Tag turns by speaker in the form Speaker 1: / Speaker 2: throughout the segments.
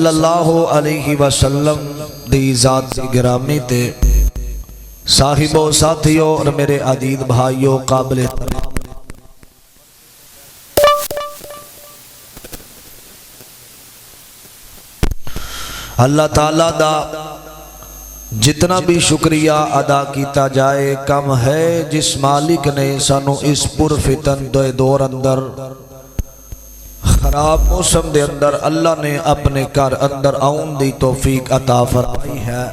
Speaker 1: صلی اللہ علیہ وسلم دی ذات گرامی تے صاحبو ساتھیو اور میرے عزیز بھائیو قابل اللہ تعالیٰ دا جتنا بھی شکریہ ادا کیتا جائے کم ہے جس مالک نے سانو اس پر فتن دور اندر خراب موسم دے اندر اللہ نے اپنے گھر اندر آؤن دی توفیق عطا فرمائی ہے۔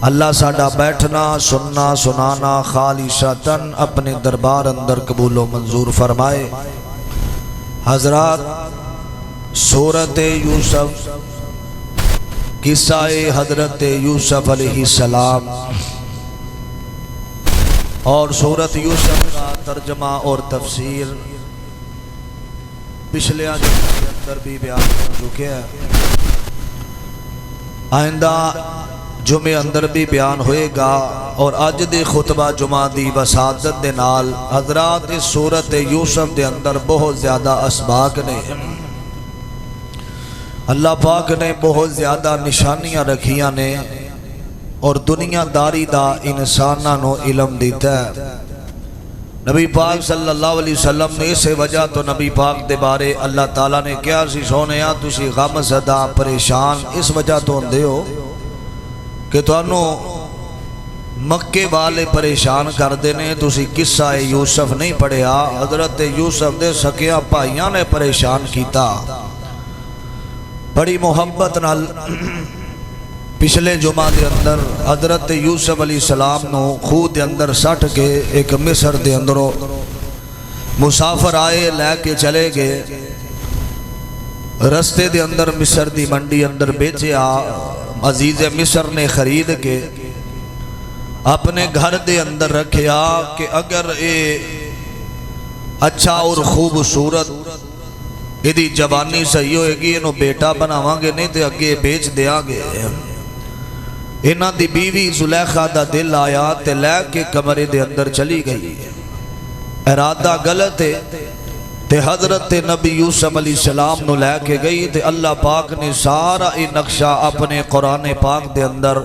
Speaker 1: اللہ ساڈا بیٹھنا سننا سنانا خالصتاً اپنے دربار اندر قبول و منظور فرمائے۔ حضرات، سورۃ یوسف، قصہ حضرت یوسف علیہ السلام اور سورۃ یوسف کا ترجمہ اور تفسیر پچھلے جمعے کے اندر بھی بیان ہو چکے ہیں، آئندہ جمعے اندر بھی بیان ہوئے گا، اور اج دے خطبہ جمعہ دی وسادت دے نال حضرات اس سورۃ یوسف دے اندر بہت زیادہ اسباق نے، اللہ پاک نے بہت زیادہ نشانیاں رکھیاں نے، اور دنیا داری دا انساناں نو علم دیتا ہے۔ نبی پاک صلی اللہ علیہ وسلم نے اس وجہ تو نبی پاک دے بارے اللہ تعالیٰ نے کیا سی سونیا تسی غم زدہ پریشان اس وجہ تو اندے ہو کہ تانوں مکے والے پریشان کر دینے، تسی قصہ یوسف نہیں پڑھیا، حضرت یوسف دے سکیاں بھائیاں نے پریشان کیتا۔ بڑی محبت نال پچھلے جمعہ دے اندر حضرت یوسف علیہ السلام نو خود دے اندر سٹ کے ایک مصر دے اندروں مسافر آئے لے کے چلے گئے، رستے دے اندر مصر دی منڈی اندر بیچیا، عزیز مصر نے خرید کے اپنے گھر دے اندر رکھیا کہ اگر اے اچھا اور خوبصورت ایدی جوانی صحیح ہوئے گی انہوں بیٹا بناواں گے، نہیں تے اگے بیچ دیا گے۔ انہاں دی بیوی زلیخا دا دل آیا تے لے کے کمرے دے اندر چلی گئی، ارادہ غلط ہے تے حضرت نبی یوسف علیہ السلام نو لے کے گئی تے اللہ پاک نے سارا یہ نقشہ اپنے قرآن پاک دے اندر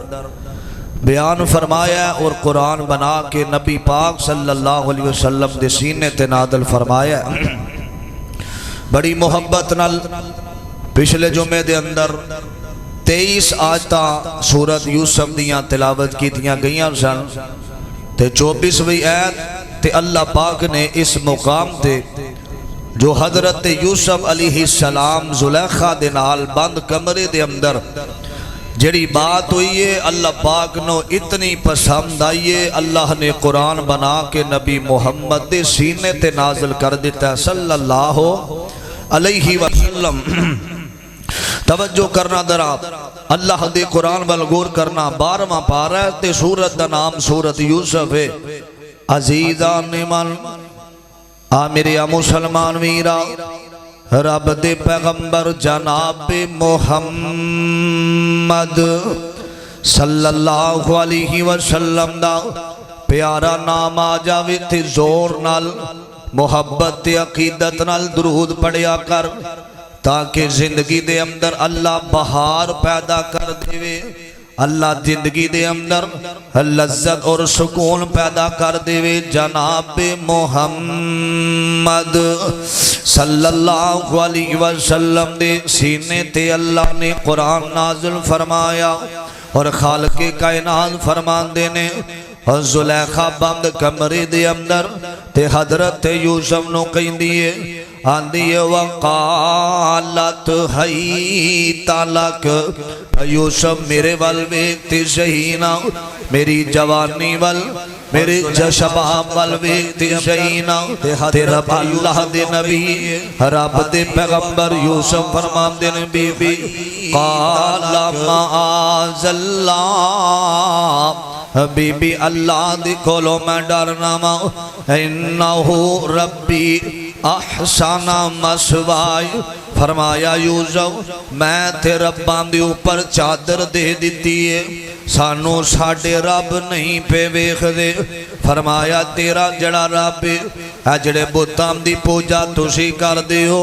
Speaker 1: بیان فرمایا، اور قرآن بنا کے نبی پاک صلی اللہ علیہ وسلم دے سینے تے نازل فرمایا۔ بڑی محبت نال پچھلے جمعے دے اندر 23 آیتاں سورۃ یوسف دیاں تلاوت کیتیاں گئیاں سن، تے 24ویں آیت تے اللہ پاک نے اس مقام تے جو حضرت یوسف علیہ السلام زلیخا دے نال بند کمرے دے اندر جڑی بات ہوئی ہے اللہ پاک نو اتنی پسند آئیے، اللہ نے قرآن بنا کے نبی محمد دے سینے تے نازل کر دیتا ہے صلی اللہ علیہ وسلم۔ توجہ کرنا درا اللہ دے قرآن بلغور کرنا، 12واں پارہ تے سورت دا نام سورت یوسف ہے۔ عزیزان من آمریا مسلمان ویرا رب دے پیغمبر جناب محمد صلی اللہ علیہ وسلم دا پیارا نام آ جاوے تے زور نال محبت تے عقیدت نال درود پڑھیا کر، تاکہ زندگی دے اندر اللہ بہار پیدا کر دے، اللہ زندگی دے اندر لذت اور سکون پیدا کر دے۔ جناب محمد صلی اللہ علیہ وسلم دے سینے تے اللہ نے قرآن نازل فرمایا، اور خالق کائنات فرمان دینے زلیخا بند کمرے دے اندر تے حضرت یوسف نو کہیں دیئے آندیے وقالت حیت لک، یوسف میرے وال ویکتے شہینا، میری جوانی وال میرے شباب وال ویکتے شہینا، تے رب اللہ دے نبی رب دے پیغمبر یوسف فرمان دے نبی بی قال معاذ اللہ، بی بی اللہ دی کھولو میں ڈرنا ماں، انہو ربی احسان مسوائی، فرمایا یوسف میں تے ربان دی اوپر چادر دے دیتی ہے، سانو ساڑے رب نہیں پہ ویخ دے، فرمایا تیرا جڑا رب ہے جڑے بتام دی پوجا تسی کر دے ہو،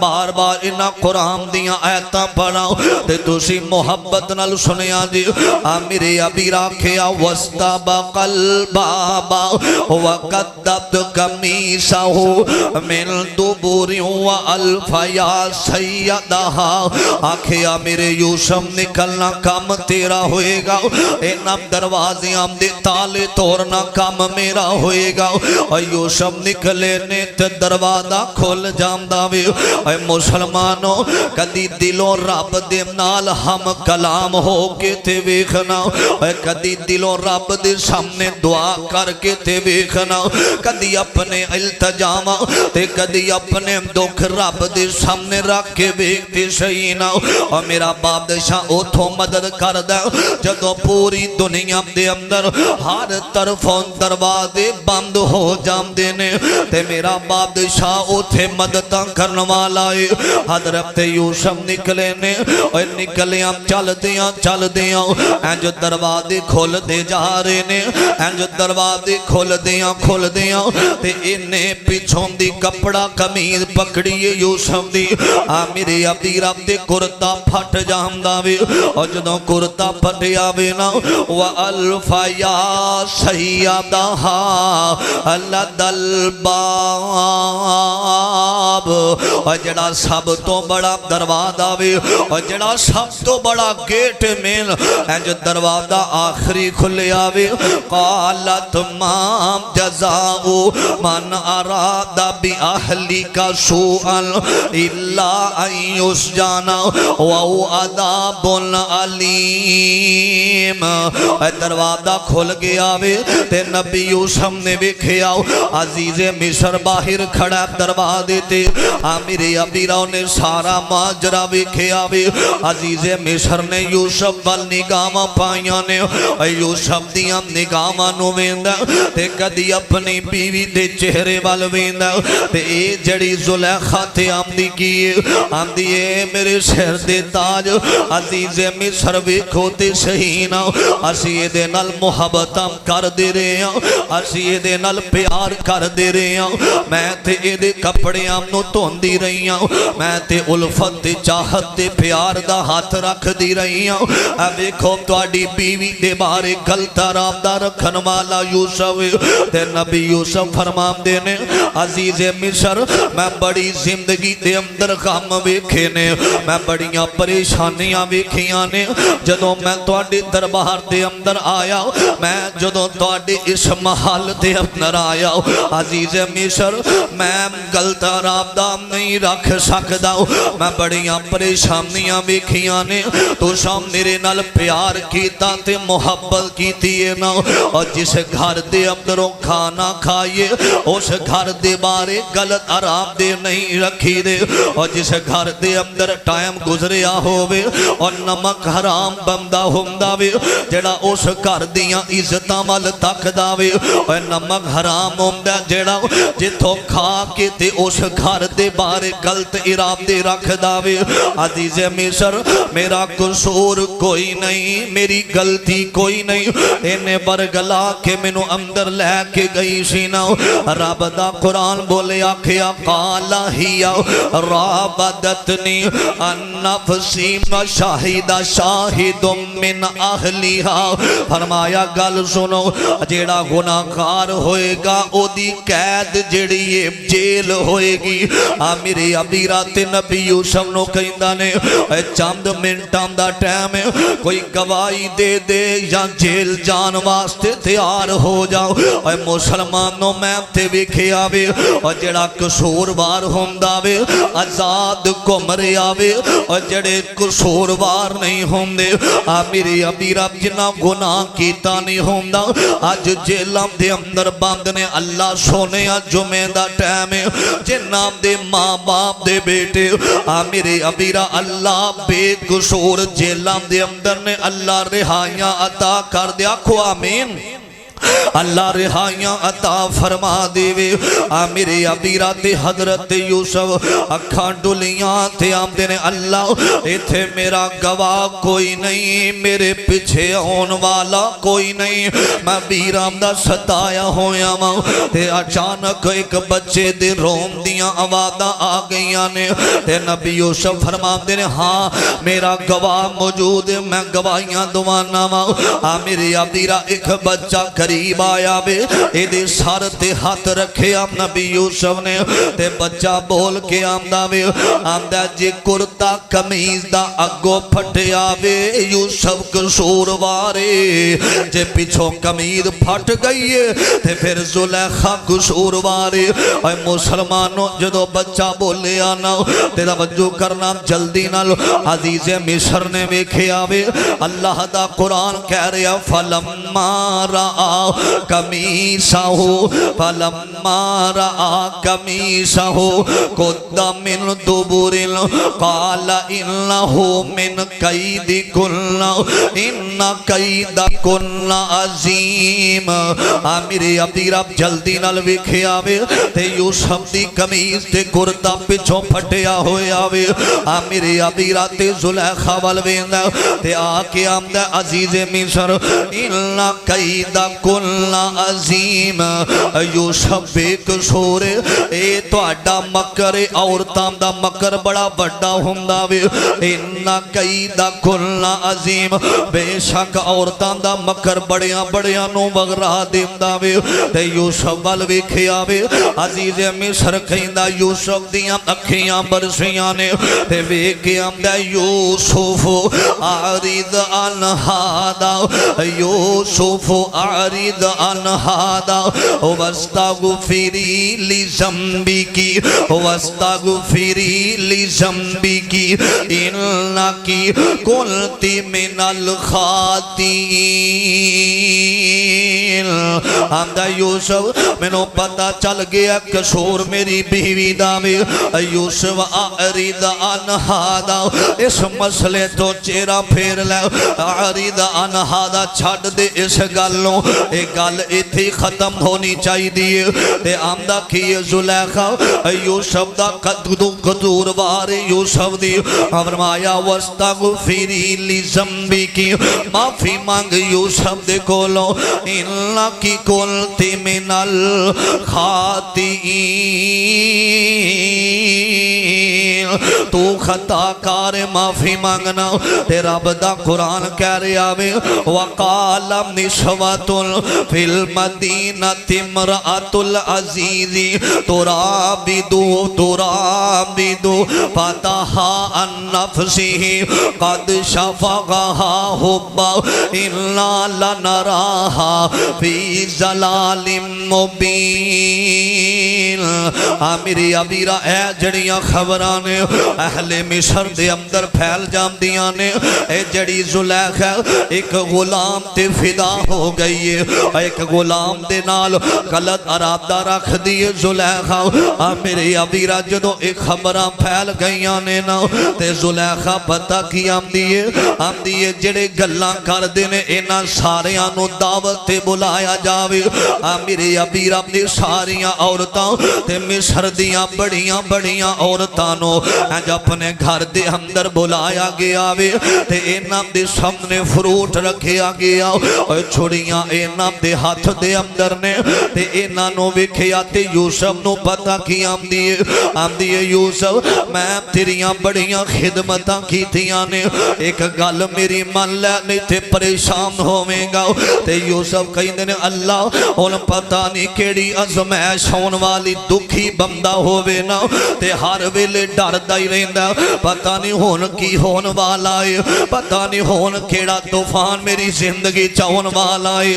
Speaker 1: بار بار انہاں قرآن دیاں آیتاں پڑھاؤ تے تسی محبت نال سنیا جی میرے ابی راکھیا واستبق الباب وقدت قمیصہ من دبر والف یا سیدہا آکھیا میرے یوسف نکلنا کام تیرا ہوئے گا انہاں دروازیاں دے تالے توڑنا کام میرا ہوئے گا اور یوسف نکلے نے تے دروازہ کھول جامدا وے اے مسلمانوں کدی دلوں رب دے نال ہم کلام ہو کے تے ویکھنا اے کدی دلوں رب دے سامنے دعا کر کے تے ویکھنا کدی اپنے التجاواں تے کدی اپنے دکھ رب دے سامنے رکھ کے ویکھتے صحیح نہ اور میرا بادشاہ اوتھوں مدد کردا جدوں پوری دنیا دے اندر ہر طرفوں دروازے بند ہو جاندے نے تے میرا بادشاہ اوتھے مدد کرن والا ہے حضرت یوسف نکلے نے اور نکلیاں چل دیاں انج دروازے کھول دے جا رہے نے انج دروازے کھول دیاں تے انہیں پیچھوں دی کپڑا قمیض پکڑی یوسف دی میرے ابی رب دے کرتا پھٹ جاندا وے اور جدوں کرتا پھٹیا وے نا والف یا سیدہا لدى الباب اور جڑا سب تو بڑا دروازہ وے اور جڑا سب تو بڑا گیٹ مین انج دروازہ آخری کھلیا وے قالت ما جزاء من اراد بأهلك سوءا الا ان يسجن وهو عذاب علیم دروازہ کھل گیا وے تے نبی یوسف نے ویکھیا عزیز مصر باہر کھڑا دروازے تے میرے ابی راو نے سارا ماجرا ویکھیا وے عزیز مصر نے یوسف وال نگاہاں پائیاں نے یوسف دیاں نگاہاں نو ویندا تے کدی اپنی بیوی دے چہرے وال ویندا تے اے جڑی زلیخا تے آمدی کی آمدی اے میرے سر دے تاج عزیز مصر ویکھو تے صحیح نا اسی دے نال محبتاں کر دے رہے ہیں اسی دے نال پیار کر دے رہے ہیں میں تے دے کپڑیاں نو توندی رہی ہوں میں تے الفت تے چاہت تے پیار دا ہاتھ رکھ دی رہی ہوں ویکھو تواڈی بیوی دے بارے غلط رابطہ رکھن والا یوسف تے نبی یوسف فرماندے نے عزیز مصر میں بڑی زندگی دے اندر غم ویکھے نے میں بڑیاں پریشانیاں ویکھیاں نے جدوں میں تواڈے دربار دے اندر آیا میں جدوں تواڈے اس محل دے اندر آیا عزیز مصر میں غلط رابطہ نہیں رکھ سکدا میں بڑیاں پریشانیاں ویکھیاں نے تو شام میرے نال پیار کیتا تے محبت کیتی ہے نا اور جس گھر دے اندروں کھانا کھائیے اس گھر دے بارے غلط آرام دے نہیں رکھی دے اور جس گھر دے اندر ٹائم گزریا ہووے اور نمک حرام بندہ ہوندا وے جڑا اس گھر دیاں عزتاں وال تکدا وے اور نمک حرام ہوندا جڑا جتھوں کھا کے تے اس گھر دے بارے غلط ارادے رکھدا وے عزیز مصر میرا قصور کوئی نہیں میری غلطی کوئی نہیں انہیں برگلا کے مینوں اندر لے کے گئی سی نا رب دا قرآن بولے آکھیا قال ہی رابدتنی ان نفسی شاہد شاہد من اہلیہا فرمایا گل سنو جیڑا گناہگار ہوئے گا او دی قید جیڑی جیل ہوئے گی میرے ابی رات نبی یوسف نو کہندا نے چند منٹاں دا ٹائم کوئی گواہی دے دے یا جیل جان واسطے تیار ہو جاؤ اے مسلمانوں میں تے ویکھیا وے اور جڑا قصوروار ہوندا وے آزاد گھمرے آوے اور جڑے قصوروار نہیں ہوندے میرے ابی رب جنہ گناہ کیتا نہیں ہوندا اج جیلاں دے اندر بند نے اللہ سونے جمعے دا ٹائم جنہ دے ماں باپ دے بیٹے میرے ابی رب اللہ بے قصور جیلاں دے اندر نے اللہ رہائیاں عطا کر دیا کھو آمین اللہ رہائیاں عطا فرما دیوے میرے ابیرا تے حضرت یوسف اکھاں ڈولیاں تے آمدے نے اللہ ایتھے میرا گواہ کوئی نہیں میرے پیچھے آن والا کوئی نہیں میں بیرام دا ستایا ہویا ماں تے اچانک ایک بچے دے روم دیاں آوازاں آ گئیاں نے تے نبی یوسف فرما دے نے ہاں میرا گواہ موجود ہے میں گواہیاں دوانا ماں میرے ابیرا ایک بچہ قریب آیا بے اے دے سار تے ہاتھ رکھے نبی یوسف نے تے بچہ بول کے آمدہ بے آمدہ جے کرتا کمیز دا اگو پھٹے آوے یوسف قصور وارے جے پیچھوں کمیز پھٹ گئی ہے تے پھر زلیخا قصور وارے اے مسلمانوں جدو بچہ بولے آنا تے توجہ کرنا جلدی نال عزیز مصر نے ویکھے آوے اللہ دا قرآن کہہ رہا فلما رآ قمیصہو فلما رآ قمیصہو قد من دبر قال انہو من قیدکن ان قیدکن عظیم میرے عبدی رب جلدی نال ویکھے آوے تے یوسف دی قمیض تے کرتا پچھوں پھٹیا ہوئے آوے میرے عبدی رب تے زلیخا والویندہ تے آکے آمدہ عزیز مصر ان قیدکن عظیم یوسف بے قصور اے تو اڈا مکر عورتاں دا مکر بڑا بڑا ہوندا وے ان قیدکن عظیم بے شک عورتاں دا مکر بڑیاں بڑیاں نو وغرا دیندا وے تے یوسف ول ویکھیا وے عزیز مصر کہندا یوسف دیاں اکھیاں برسیاں نے تے ویکھ کے آمدا یوسف اعرض عن ہذا یوسف اعرض عن هذا واستغفری لذنبک واستغفری لذنبک انک کنت من الخاطئین آمدہ یوسف میں نو پتہ چل گیا قصور میری بیوی دا وے یوسف اعرض عن هذا اس مسئلے تو چہرہ پھیر لے اعرض عن هذا چھڑ دے اس گلوں ایک گل ایتھی ختم ہونی چاہی دیئے تے آمدہ کیے زلیخا یوسف دا قدور وارے یوسف دی فرمایا واستغفری لذنبک معافی مانگ یوسف دے کولو انکی کنت من الخاطئین تو خطا کار معافی مانگنا تے رب دا قرآن کہہ رہا وے وقال نسوۃ فی المدینۃ امرأۃ العزیز ترابد فتحا عن نفسہ قد شفقہا حبا انا لنراہا فی ضلال مبین میری ابیرا اے جڑیاں خبرانے اہل مصر دے اندر پھیل جام دیاں نے اے جڑی زلیخا ایک غلام تے فدا ہو گئی ہے ایک غلام دے نال غلط ارادہ رکھ دیئے زلیخا میرے ابیرا جدو ایک خبراں پھیل گئیاں نے نا تے زلیخا پتہ کی ہم دیئے جڑے گلاں کر دینے اینا ساریاں نو دعوت تے بلایا جاوے میرے ابیرا اپنی ساریاں عورتاں تے مصر دیاں بڑیاں بڑیاں عورتاں نو جب اپنے گھر دے اندر بلایا گیا وے تے اینا دے سامنے فروٹ رکھیا گیا اور چھوڑیاں اینا دے ہاتھ دے اندر نے تے اینا نو وکھیا تے یوسف نو پتہ کی آم دیئے یوسف میں تیریاں بڑیاں خدمتاں کی تیاں نے ایک گل میری من لے نہیں تے پریشان ہوئے گا تے یوسف کہیں دینے اللہ ان پتہ نہیں کیڑی ازمائش ہون والی دکھی بندہ ہوئے نا تے ہر ویلے ڈر دائی رہندہ پتہ نہیں ہون کی ہون والا ہے پتہ نہیں ہون کیڑا طوفان میری زندگی چاہون والا ہے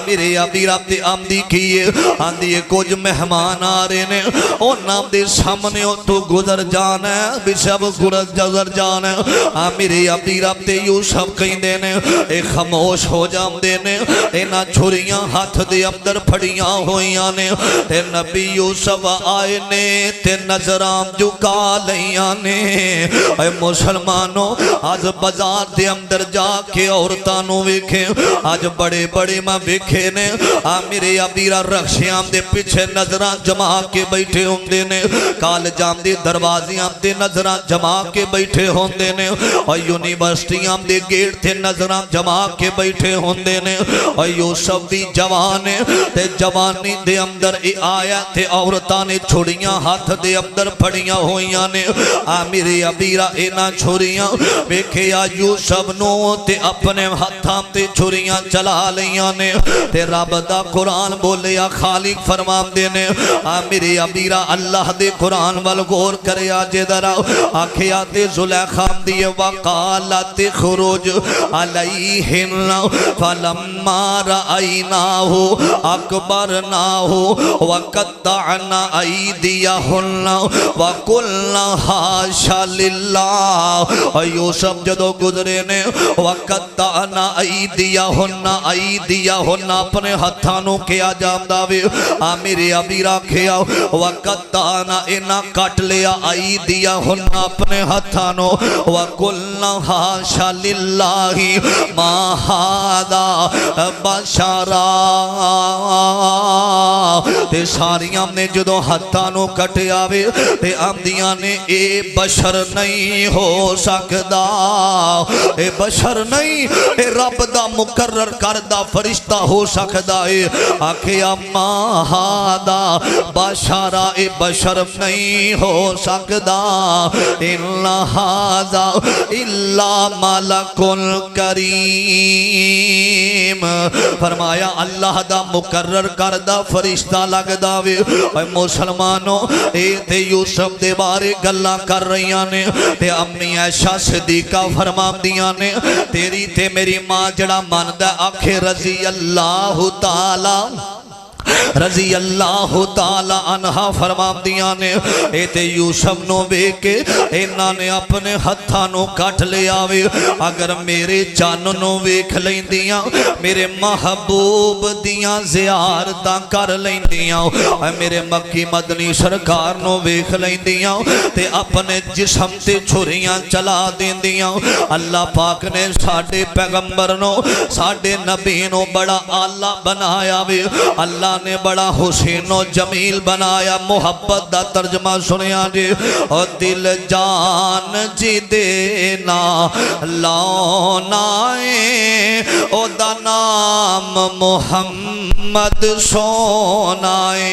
Speaker 1: میرے ابی رب دے آمدی کیے آندی کچھ مہمان آ رہے نے اور نام دے سامنے تو گزر جانا ہے بشب گزر جانا ہے میرے ابی رب دے یوسف کہیں دینے ایک خاموش ہو جام دینے اینا چھوڑیاں ہاتھ دے اندر پھڑیاں ہوئیاں نے تے نبی یوسف آئے نے تے نظرام جکا لیں گئیاں نے اے مسلمانوں آج بازار دے اندر جا کے عورتانوں ویکھے آج بڑے بڑے ماں ویکھے نے میرے ابیرہ رخشیاں دے پیچھے نظران جمع کے بیٹھے ہوندے نے کالجاں دے دروازیاں دے نظران جمع کے بیٹھے ہوندے نے اور یونیورسٹیاں دے گیٹ تے نظران جمع کے بیٹھے ہوندے نے اور یوسف بھی جوانے تے جوانی دے اندر ای آیا تے عورتاں نے چھڑیاں ہاتھ دے اندر پھڑیاں ہوئیاں نے میرے ابیرہ اینا چھڑیاں ویکھیا یوسف نو تے اپنے ہاتھاں تے چھڑیاں چلا لیاں نے تے رب دا قرآن بولیا خالق فرمان دینے میرے ابیرہ اللہ دے قرآن والغور کرے آجے درہ آکھیا تے زلیخام دیئے وقالت خروج علیہن فلما رأیناہو اکبرناہو وقطعنا ایدیہن وقلنا حاشا للہ یوسف جدو گزرے نے وقطعنا ایدیہن اپنے ہتھانوں کیا جام داوے میرے ابیرہ کھیا وقطعنا اینا کٹ لیا ایدیہن اپنے ہتھانوں وقلنا حاشا للہ ما ہادا بشارا تے ساریاں نے جدو ہتھانوں کٹے آوے تے آمدیاں نے اے بشر نہیں ہو سکدا اے بشر نہیں اے رب دا مقرر کردہ فرشتہ ہو سکدا ہے آکھیا ما ہادا بشارا اے بشر نہیں ہو سکدا الا ہادا الا ملک کریم فرمایا اللہ دا مقرر کردہ فرشتہ لگ داوے اے مسلمانوں اے تے یوسف دے بارے گلہ کر رہیاں نے تے امی عائشہ صدیقہ فرمام دیاں نے تیری تے میری ماں جڑا ماندہ آکھے رضی اللہ تعالی عنہ فرمام دیاں نے اے تے یوسف نو بے کے انہاں نے اپنے ہتھانوں کٹ لے آوے اگر میرے جان نو ویکھ لیں دیاں میرے محبوب دیاں زیارتاں کر لیں دیاں میرے مکی مدنی سرکار نو ویکھ لیں دیاں تے اپنے جسم تے چھریاں چلا دیں دیاں اللہ پاک نے ساڑھے پیغمبر نو ساڑھے نبی نو بڑا آلہ بنایا وے اللہ نے بڑا حسین و جمیل بنایا محبت دا ترجمہ سنیا جی اور دل جان جی دینا لونائے او دا نام محمد سونائے